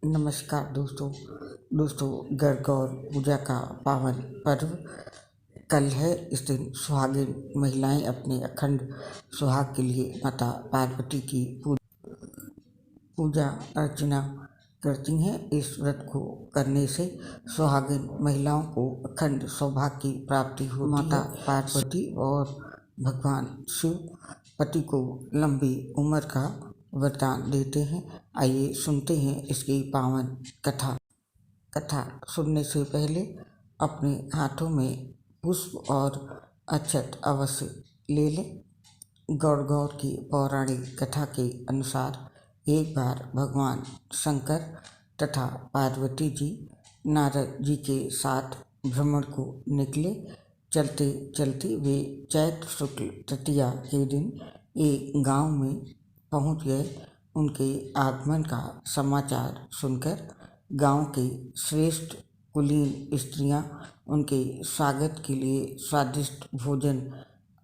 नमस्कार दोस्तों गणगौर पूजा का पावन पर्व कल है। इस दिन सुहागिन महिलाएं अपने अखंड सुहाग के लिए माता पार्वती की पूजा अर्चना करती हैं। इस व्रत को करने से सुहागिन महिलाओं को अखंड सौभाग्य की प्राप्ति होती है। माता पार्वती और भगवान शिव पति को लंबी उम्र का वरदान देते हैं। आइए सुनते हैं इसकी पावन कथा सुनने से पहले अपने हाथों में पुष्प और अक्षत अवश्य ले लें। गणगौर की पौराणिक कथा के अनुसार एक बार भगवान शंकर तथा पार्वती जी नारद जी के साथ भ्रमण को निकले। चलते चलते वे चैत्र शुक्ल तृतीया के दिन एक गांव में पहुंच गए। उनके आगमन का समाचार सुनकर गांव के श्रेष्ठ कुलीन स्त्रियां उनके स्वागत के लिए स्वादिष्ट भोजन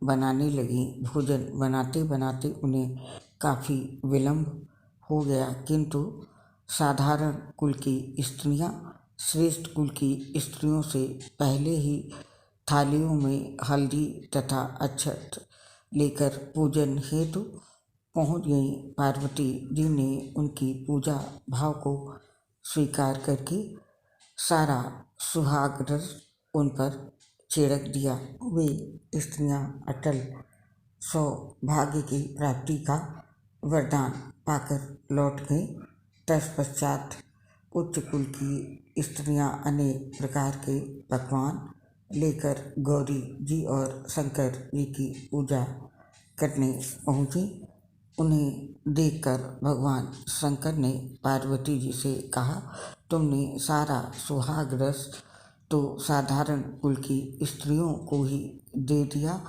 बनाने लगीं। भोजन बनाते बनाते उन्हें काफ़ी विलंब हो गया, किंतु साधारण कुल की स्त्रियां श्रेष्ठ कुल की स्त्रियों से पहले ही थालियों में हल्दी तथा अक्षत लेकर पूजन हेतु पहुँच गईं। पार्वती जी ने उनकी पूजा भाव को स्वीकार करके सारा सुहाग रस उन पर छिड़क दिया। वे स्त्रियां अटल सौभाग्य की प्राप्ति का वरदान पाकर लौट गईं। तत्पश्चात उच्च कुल की स्त्रियां अनेक प्रकार के पकवान लेकर गौरी जी और शंकर जी की पूजा करने पहुँची। उन्हें देखकर भगवान शंकर ने पार्वती जी से कहा, तुमने सारा सुहाग रस तो साधारण कुल की स्त्रियों को ही दे दिया,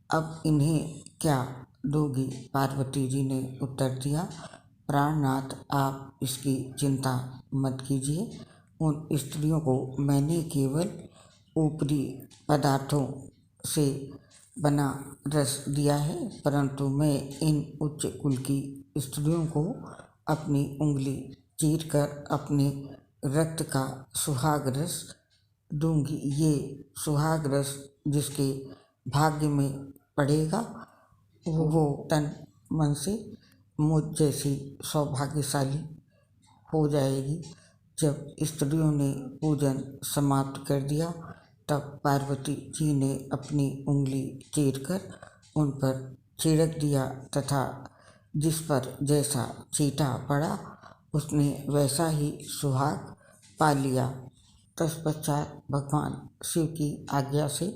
अब इन्हें क्या दोगी? पार्वती जी ने उत्तर दिया, प्राणनाथ आप इसकी चिंता मत कीजिए। उन स्त्रियों को मैंने केवल ऊपरी पदार्थों से बना रस दिया है, परंतु मैं इन उच्च कुल की स्त्रियों को अपनी उंगली चीरकर अपने रक्त का सुहाग रस दूंगी। ये सुहाग रस जिसके भाग्य में पड़ेगा वो तन मन से मुझ जैसी सौभाग्यशाली हो जाएगी। जब स्त्रियों ने पूजन समाप्त कर दिया तब पार्वती जी ने अपनी उंगली चीरकर उन पर छिड़क दिया तथा जिस पर जैसा छींटा पड़ा उसने वैसा ही सुहाग पा लिया। तत्पश्चात भगवान शिव की आज्ञा से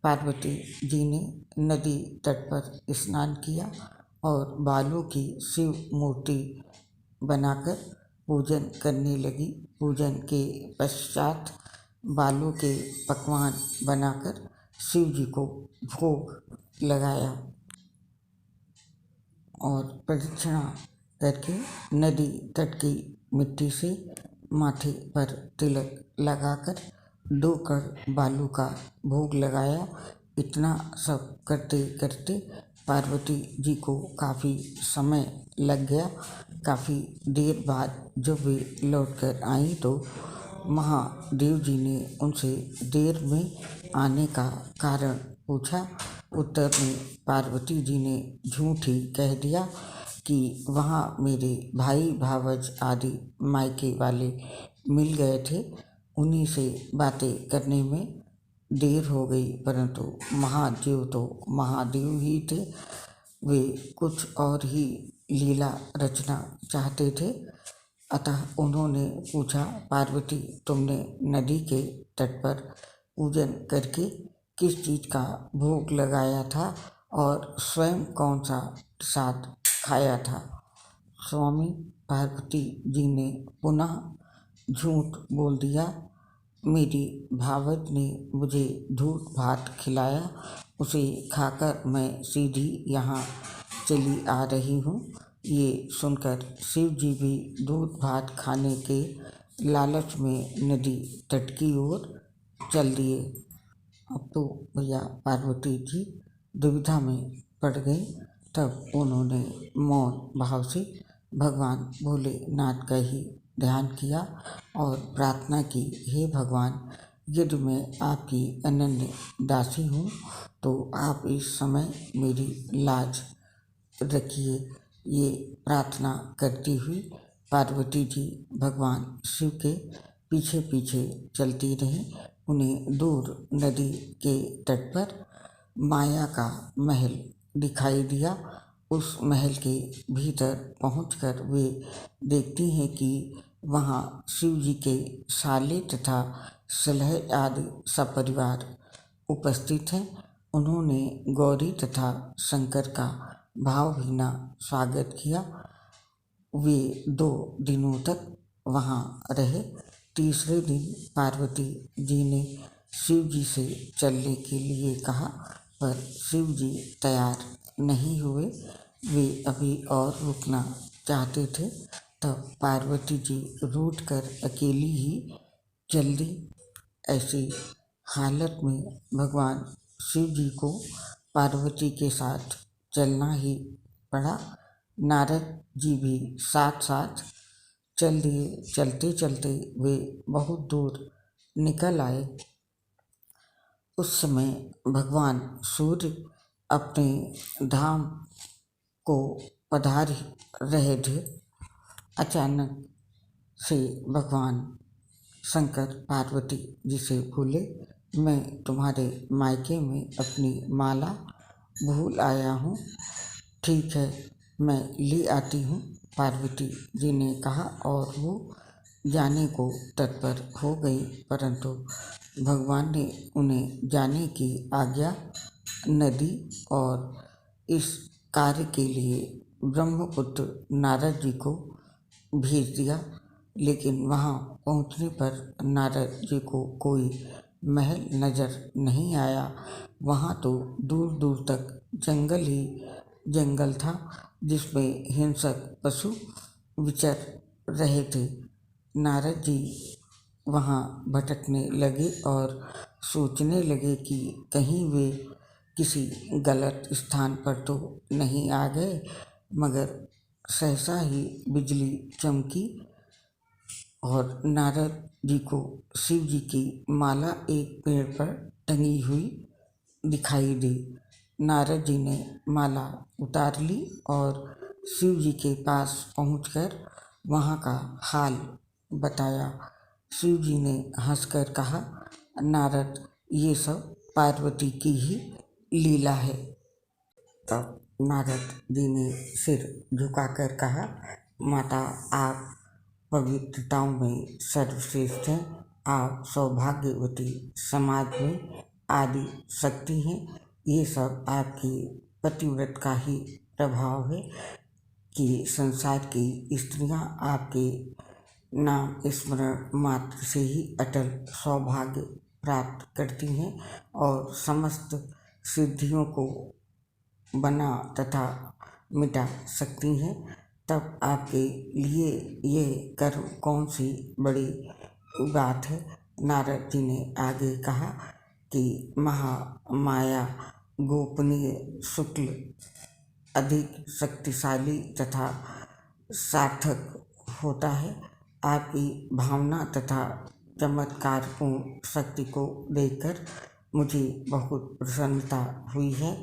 पार्वती जी ने नदी तट पर स्नान किया और बालों की शिव मूर्ति बनाकर पूजन करने लगी। पूजन के पश्चात बालों के पकवान बनाकर शिव जी को भोग लगाया और प्रदक्षिणा करके नदी तट की मिट्टी से माथे पर तिलक लगाकर 2 कण बालू का भोग लगाया। इतना सब करते करते पार्वती जी को काफ़ी समय लग गया। काफ़ी देर बाद जब वे लौट कर आई तो महादेव जी ने उनसे देर में आने का कारण पूछा। उत्तर में पार्वती जी ने झूठ ही कह दिया कि वहाँ मेरे भाई भावज आदि मायके वाले मिल गए थे, उन्हीं से बातें करने में देर हो गई, परंतु महादेव तो महादेव ही थे, वे कुछ और ही लीला रचना चाहते थे। अतः उन्होंने पूछा, पार्वती तुमने नदी के तट पर पूजन करके किस चीज़ का भोग लगाया था और स्वयं कौन सा प्रसाद खाया था? स्वामी पार्वती जी ने पुनः झूठ बोल दिया। मेरी भावज ने मुझे दूध भात खिलाया, उसे खाकर मैं सीधी यहाँ चली आ रही हूँ। ये सुनकर शिव जी भी दूध भात खाने के लालच में नदी तट की ओर चल दिए। अब तो भैया पार्वती जी दुविधा में पड़ गई। तब उन्होंने मौन भाव से भगवान भोलेनाथ का ही ध्यान किया और प्रार्थना की, हे भगवान, यदि मैं आपकी अनन्य दासी हूँ तो आप इस समय मेरी लाज रखिए। ये प्रार्थना करती हुई पार्वती जी भगवान शिव के पीछे पीछे चलती रहीं। उन्हें दूर नदी के तट पर माया का महल दिखाई दिया। उस महल के भीतर पहुंचकर वे देखती हैं कि वहां शिव जी के साले तथा सलह आदि सपरिवार उपस्थित हैं। उन्होंने गौरी तथा शंकर का भावभीना स्वागत किया। वे 2 दिनों तक वहाँ रहे। तीसरे दिन पार्वती जी ने शिव जी से चलने के लिए कहा, पर शिव जी तैयार नहीं हुए। वे अभी और रुकना चाहते थे। तब पार्वती जी रूठकर अकेली ही चल दी। ऐसी हालत में भगवान शिव जी को पार्वती के साथ चलना ही पड़ा। नारद जी भी साथ साथ चल दिए। चलते चलते वे बहुत दूर निकल आए। उस समय भगवान सूर्य अपने धाम को पधार रहे थे। अचानक से भगवान शंकर पार्वती जी से बोले, मैं तुम्हारे मायके में अपनी माला भूल आया हूँ। ठीक है, मैं ले आती हूँ, पार्वती जी ने कहा और वो जाने को तत्पर हो गई। परंतु भगवान ने उन्हें जाने की आज्ञा न दी और इस कार्य के लिए ब्रह्मपुत्र नारद जी को भेज दिया। लेकिन वहाँ पहुँचने पर नारद जी को कोई महल नजर नहीं आया। वहाँ तो दूर दूर तक जंगल ही जंगल था, जिसमें हिंसक पशु विचर रहे थे। नारद जी वहाँ भटकने लगे और सोचने लगे कि कहीं वे किसी गलत स्थान पर तो नहीं आ गए। मगर सहसा ही बिजली चमकी और नारद जी को शिव जी की माला एक पेड़ पर टंगी हुई दिखाई दी। नारद जी ने माला उतार ली और शिव जी के पास पहुंचकर वहाँ का हाल बताया। शिव जी ने हंसकर कहा, नारद, ये सब पार्वती की ही लीला है। तब नारद जी ने सिर झुकाकर कहा, माता, आप पवित्रताओं में सर्वश्रेष्ठ हैं। आप सौभाग्यवती समाज में आदि शक्ति हैं। ये सब आपकी पतिव्रत का ही प्रभाव है कि संसार की स्त्रियां आपके नाम स्मरण मात्र से ही अटल सौभाग्य प्राप्त करती हैं और समस्त सिद्धियों को बना तथा मिटा सकती हैं। तब आपके लिए ये कर्म कौन सी बड़ी बात है। नारद जी ने आगे कहा कि महामाया गोपनीय शुक्ल अधिक शक्तिशाली तथा सार्थक होता है। आपकी भावना तथा चमत्कारपूर्ण शक्ति को देखकर मुझे बहुत प्रसन्नता हुई है।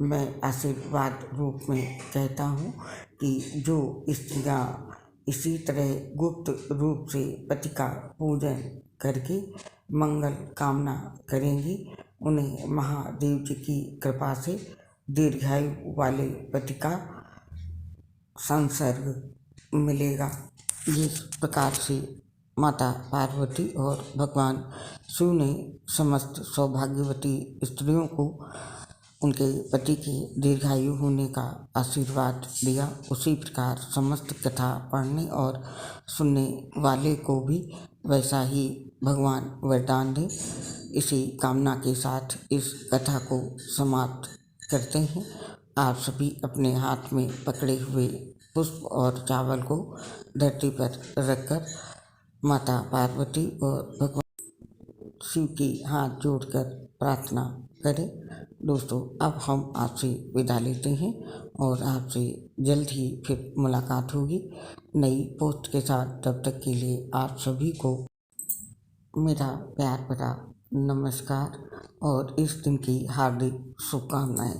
मैं आशीर्वाद रूप में कहता हूँ कि जो स्त्रियाँ इसी तरह गुप्त रूप से पति का पूजन करके मंगल कामना करेंगी, उन्हें महादेव जी की कृपा से दीर्घायु वाले पति का संसर्ग मिलेगा। जिस प्रकार से माता पार्वती और भगवान शिव ने समस्त सौभाग्यवती स्त्रियों को उनके पति के दीर्घायु होने का आशीर्वाद दिया, उसी प्रकार समस्त कथा पढ़ने और सुनने वाले को भी वैसा ही भगवान वरदान दें। इसी कामना के साथ इस कथा को समाप्त करते हैं। आप सभी अपने हाथ में पकड़े हुए पुष्प और चावल को धरती पर रखकर माता पार्वती और भगवान शिव की हाथ जोड़कर प्रार्थना करें। दोस्तों, अब हम आपसे विदा लेते हैं और आपसे जल्द ही फिर मुलाकात होगी नई पोस्ट के साथ। तब तक के लिए आप सभी को मेरा प्यार भरा नमस्कार और इस दिन की हार्दिक शुभकामनाएं।